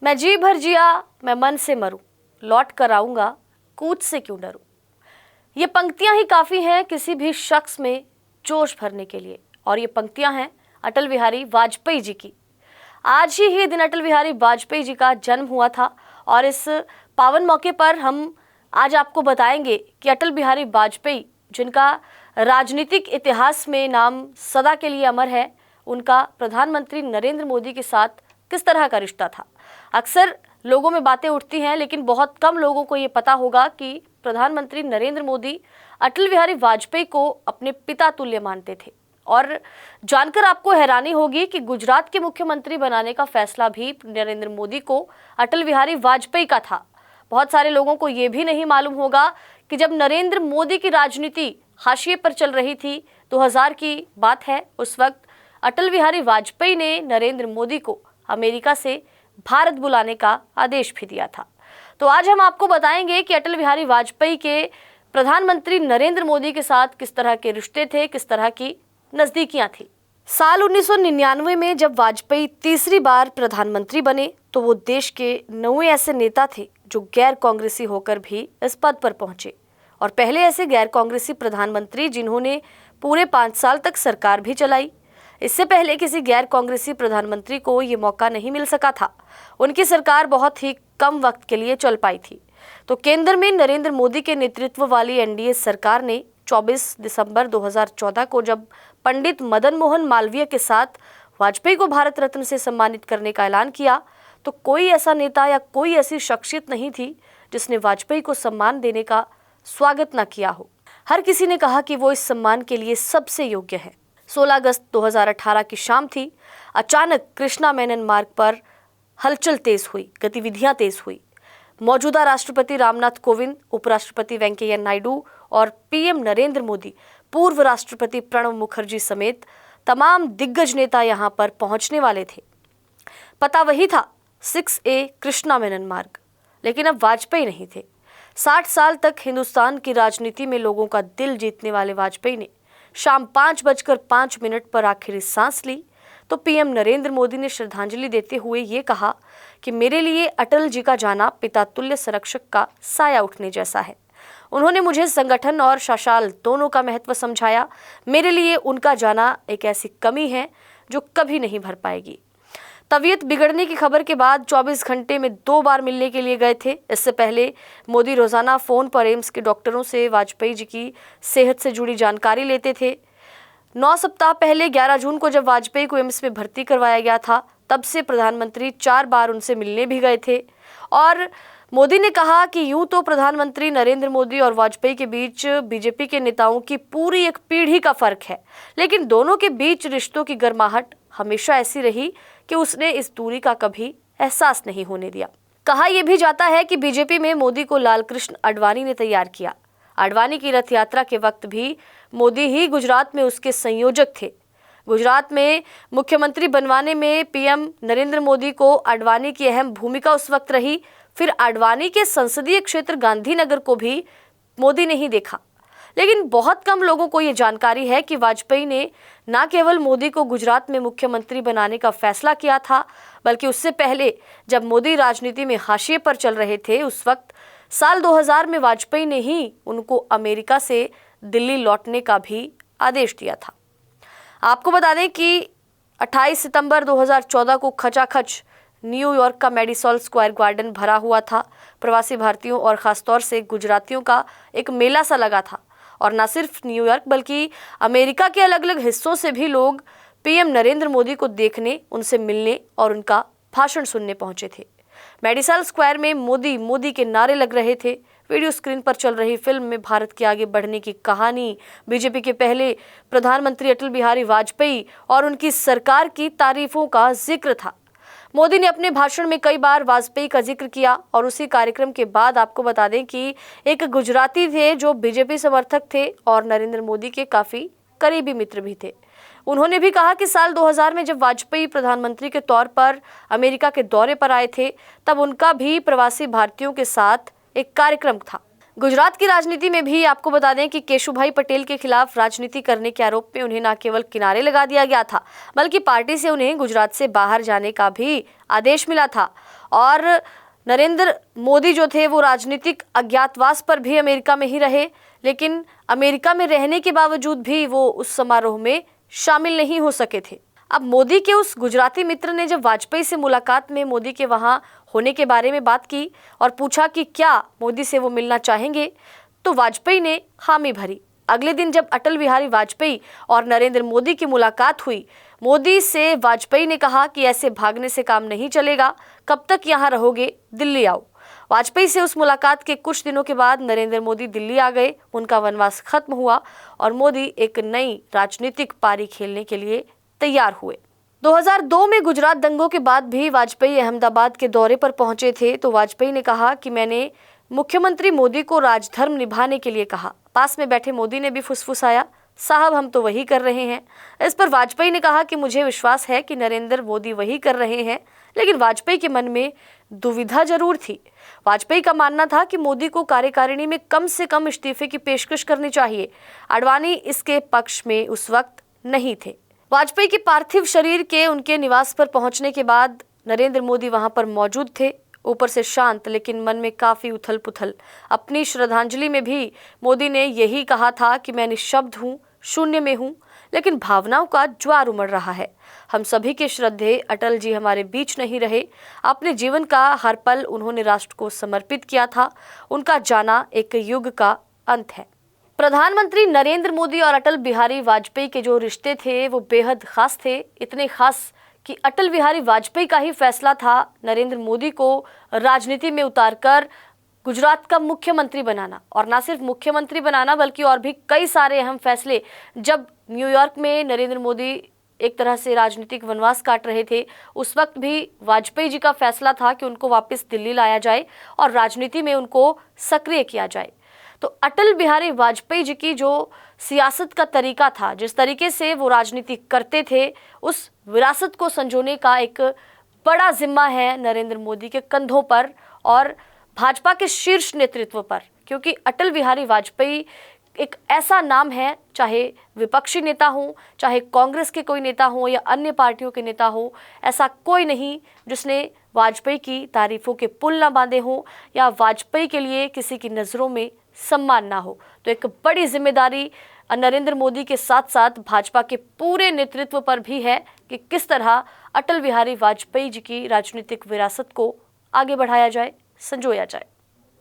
मैं जी भर जिया, मैं मन से मरूं, लौट कर आऊंगा, कूच से क्यों डरूं। ये पंक्तियां ही काफ़ी हैं किसी भी शख्स में जोश भरने के लिए। और ये पंक्तियां हैं अटल बिहारी वाजपेयी जी की। आज ही ये दिन अटल बिहारी वाजपेयी जी का जन्म हुआ था और इस पावन मौके पर हम आज आपको बताएंगे कि अटल बिहारी वाजपेयी, जिनका राजनीतिक इतिहास में नाम सदा के लिए अमर है, उनका प्रधानमंत्री नरेंद्र मोदी के साथ किस तरह का रिश्ता था। अक्सर लोगों में बातें उठती हैं, लेकिन बहुत कम लोगों को ये पता होगा कि प्रधानमंत्री नरेंद्र मोदी अटल बिहारी वाजपेयी को अपने पिता तुल्य मानते थे। और जानकर आपको हैरानी होगी कि गुजरात के मुख्यमंत्री बनाने का फैसला भी नरेंद्र मोदी को अटल बिहारी वाजपेयी का था। बहुत सारे लोगों को ये भी नहीं मालूम होगा कि जब नरेंद्र मोदी की राजनीति हाशिए पर चल रही थी, 2000 की बात है, उस वक्त अटल बिहारी वाजपेयी ने नरेंद्र मोदी को अमेरिका से भारत बुलाने का आदेश भी दिया था। तो आज हम आपको बताएंगे कि अटल बिहारी वाजपेयी के प्रधानमंत्री नरेंद्र मोदी के साथ किस तरह के रिश्ते थे, किस तरह की नजदीकियां थी। साल 1999 में जब वाजपेयी तीसरी बार प्रधानमंत्री बने तो वो देश के 9 ऐसे नेता थे जो गैर कांग्रेसी होकर भी इस पद पर पहुंचे, और पहले ऐसे गैर कांग्रेसी प्रधानमंत्री जिन्होंने पूरे 5 साल तक सरकार भी चलाई। इससे पहले किसी गैर कांग्रेसी प्रधानमंत्री को ये मौका नहीं मिल सका था। उनकी सरकार बहुत ही कम वक्त के लिए चल पाई थी। तो केंद्र में नरेंद्र मोदी के नेतृत्व वाली एनडीए सरकार ने 24 दिसंबर 2014 को जब पंडित मदन मोहन मालवीय के साथ वाजपेयी को भारत रत्न से सम्मानित करने का ऐलान किया, तो कोई ऐसा नेता या कोई ऐसी शख्सियत नहीं थी जिसने वाजपेयी को सम्मान देने का स्वागत न किया हो। हर किसी ने कहा कि वो इस सम्मान के लिए सबसे योग्य है। 16 अगस्त 2018 की शाम थी। अचानक कृष्णा मेनन मार्ग पर हलचल तेज हुई, गतिविधियां तेज हुई। मौजूदा राष्ट्रपति रामनाथ कोविंद, उपराष्ट्रपति वेंकैया नायडू और पीएम नरेंद्र मोदी, पूर्व राष्ट्रपति प्रणब मुखर्जी समेत तमाम दिग्गज नेता यहां पर पहुंचने वाले थे। पता वही था, 6A कृष्णा मेनन मार्ग। लेकिन अब वाजपेयी नहीं थे। 60 साल तक हिंदुस्तान की राजनीति में लोगों का दिल जीतने वाले वाजपेयी ने शाम 5:05 पर आखिरी सांस ली तो पीएम नरेंद्र मोदी ने श्रद्धांजलि देते हुए ये कहा कि मेरे लिए अटल जी का जाना पिता तुल्य संरक्षक का साया उठने जैसा है। उन्होंने मुझे संगठन और शासन दोनों का महत्व समझाया। मेरे लिए उनका जाना एक ऐसी कमी है जो कभी नहीं भर पाएगी। तबीयत बिगड़ने की खबर के बाद 24 घंटे में 2 बार मिलने के लिए गए थे। इससे पहले मोदी रोजाना फोन पर एम्स के डॉक्टरों से वाजपेयी जी की सेहत से जुड़ी जानकारी लेते थे। 9 सप्ताह पहले 11 जून को जब वाजपेयी को एम्स में भर्ती करवाया गया था, तब से प्रधानमंत्री 4 बार उनसे मिलने भी गए थे। और मोदी ने कहा कि यूं तो प्रधानमंत्री नरेंद्र मोदी और वाजपेयी के बीच बीजेपी के नेताओं की पूरी एक पीढ़ी का फर्क है, लेकिन दोनों के बीच रिश्तों की गर्माहट हमेशा ऐसी रही कि उसने इस दूरी का कभी एहसास नहीं होने दिया। कहा यह भी जाता है कि बीजेपी में मोदी को लालकृष्ण आडवाणी ने तैयार किया। आडवाणी की रथ यात्रा के वक्त भी मोदी ही गुजरात में उसके संयोजक थे। गुजरात में मुख्यमंत्री बनवाने में पीएम नरेंद्र मोदी को आडवाणी की अहम भूमिका उस वक्त रही। फिर आडवाणी के संसदीय क्षेत्र गांधीनगर को भी मोदी ने ही देखा। लेकिन बहुत कम लोगों को ये जानकारी है कि वाजपेयी ने न केवल मोदी को गुजरात में मुख्यमंत्री बनाने का फैसला किया था, बल्कि उससे पहले जब मोदी राजनीति में हाशिए पर चल रहे थे, उस वक्त साल 2000 में वाजपेयी ने ही उनको अमेरिका से दिल्ली लौटने का भी आदेश दिया था। आपको बता दें कि 28 सितंबर 2014 को खचाखच न्यूयॉर्क का मेडिसन स्क्वायर गार्डन भरा हुआ था। प्रवासी भारतीयों और खासतौर से गुजरातियों का एक मेला सा लगा था। और न सिर्फ न्यूयॉर्क बल्कि अमेरिका के अलग अलग हिस्सों से भी लोग पीएम नरेंद्र मोदी को देखने, उनसे मिलने और उनका भाषण सुनने पहुंचे थे। मेडिसन स्क्वायर में मोदी मोदी के नारे लग रहे थे। वीडियो स्क्रीन पर चल रही फिल्म में भारत के आगे बढ़ने की कहानी, बीजेपी के पहले प्रधानमंत्री अटल बिहारी वाजपेयी और उनकी सरकार की तारीफों का जिक्र था। मोदी ने अपने भाषण में कई बार वाजपेयी का जिक्र किया। और उसी कार्यक्रम के बाद आपको बता दें कि एक गुजराती थे जो बीजेपी समर्थक थे और नरेंद्र मोदी के काफ़ी करीबी मित्र भी थे। उन्होंने भी कहा कि साल 2000 में जब वाजपेयी प्रधानमंत्री के तौर पर अमेरिका के दौरे पर आए थे, तब उनका भी प्रवासी भारतीयों के साथ एक कार्यक्रम था। गुजरात की राजनीति में भी आपको बता दें कि केशुभाई पटेल के खिलाफ राजनीति करने के आरोप में उन्हें न केवल किनारे लगा दिया गया था, बल्कि पार्टी से उन्हें गुजरात से बाहर जाने का भी आदेश मिला था। और नरेंद्र मोदी जो थे वो राजनीतिक अज्ञातवास पर भी अमेरिका में ही रहे, लेकिन अमेरिका में रहने के बावजूद भी वो उस समारोह में शामिल नहीं हो सके थे। अब मोदी के उस गुजराती मित्र ने जब वाजपेयी से मुलाकात में मोदी के वहां होने के बारे में बात की और पूछा कि क्या मोदी से वो मिलना चाहेंगे, तो वाजपेयी ने हामी भरी। अगले दिन जब अटल बिहारी वाजपेयी और नरेंद्र मोदी की मुलाकात हुई, मोदी से वाजपेयी ने कहा कि ऐसे भागने से काम नहीं चलेगा, कब तक यहाँ रहोगे, दिल्ली आओ। वाजपेयी से उस मुलाकात के कुछ दिनों के बाद नरेंद्र मोदी दिल्ली आ गए। उनका वनवास खत्म हुआ और मोदी एक नई राजनीतिक पारी खेलने के लिए तैयार हुए। 2002 में गुजरात दंगों के बाद भी वाजपेयी अहमदाबाद के दौरे पर पहुंचे थे, तो वाजपेयी ने कहा कि मैंने मुख्यमंत्री मोदी को राजधर्म निभाने के लिए कहा। पास में बैठे मोदी ने भी फुसफुसाया, साहब हम तो वही कर रहे हैं। इस पर वाजपेयी ने कहा कि मुझे विश्वास है कि नरेंद्र मोदी वही कर रहे हैं, लेकिन वाजपेयी के मन में दुविधा जरूर थी। वाजपेयी का मानना था कि मोदी को कार्यकारिणी में कम से कम इस्तीफे की पेशकश करनी चाहिए। आडवाणी इसके पक्ष में उस वक्त नहीं थे। वाजपेयी के पार्थिव शरीर के उनके निवास पर पहुंचने के बाद नरेंद्र मोदी वहां पर मौजूद थे। ऊपर से शांत, लेकिन मन में काफी उथल पुथल। अपनी श्रद्धांजलि में भी मोदी ने यही कहा था कि मैं निशब्द हूँ, शून्य में हूँ, लेकिन भावनाओं का ज्वार उमड़ रहा है। हम सभी के श्रद्धेय अटल जी हमारे बीच नहीं रहे। अपने जीवन का हर पल उन्होंने राष्ट्र को समर्पित किया था। उनका जाना एक युग का अंत है। प्रधानमंत्री नरेंद्र मोदी और अटल बिहारी वाजपेयी के जो रिश्ते थे वो बेहद खास थे। इतने खास कि अटल बिहारी वाजपेयी का ही फैसला था नरेंद्र मोदी को राजनीति में उतारकर गुजरात का मुख्यमंत्री बनाना, और ना सिर्फ मुख्यमंत्री बनाना बल्कि और भी कई सारे अहम फैसले। जब न्यूयॉर्क में नरेंद्र मोदी एक तरह से राजनीतिक वनवास काट रहे थे, उस वक्त भी वाजपेयी जी का फैसला था कि उनको वापस दिल्ली लाया जाए और राजनीति में उनको सक्रिय किया जाए। तो अटल बिहारी वाजपेयी जी की जो सियासत का तरीका था, जिस तरीके से वो राजनीति करते थे, उस विरासत को संजोने का एक बड़ा जिम्मा है नरेंद्र मोदी के कंधों पर और भाजपा के शीर्ष नेतृत्व पर। क्योंकि अटल बिहारी वाजपेयी एक ऐसा नाम है, चाहे विपक्षी नेता हो, चाहे कांग्रेस के कोई नेता हो या अन्य पार्टियों के नेता हो, ऐसा कोई नहीं जिसने वाजपेयी की तारीफों के पुल ना बांधे हो या वाजपेयी के लिए किसी की नज़रों में सम्मान ना हो। तो एक बड़ी जिम्मेदारी नरेंद्र मोदी के साथ साथ भाजपा के पूरे नेतृत्व पर भी है कि किस तरह अटल बिहारी वाजपेयी जी की राजनीतिक विरासत को आगे बढ़ाया जाए, संजोया जाए।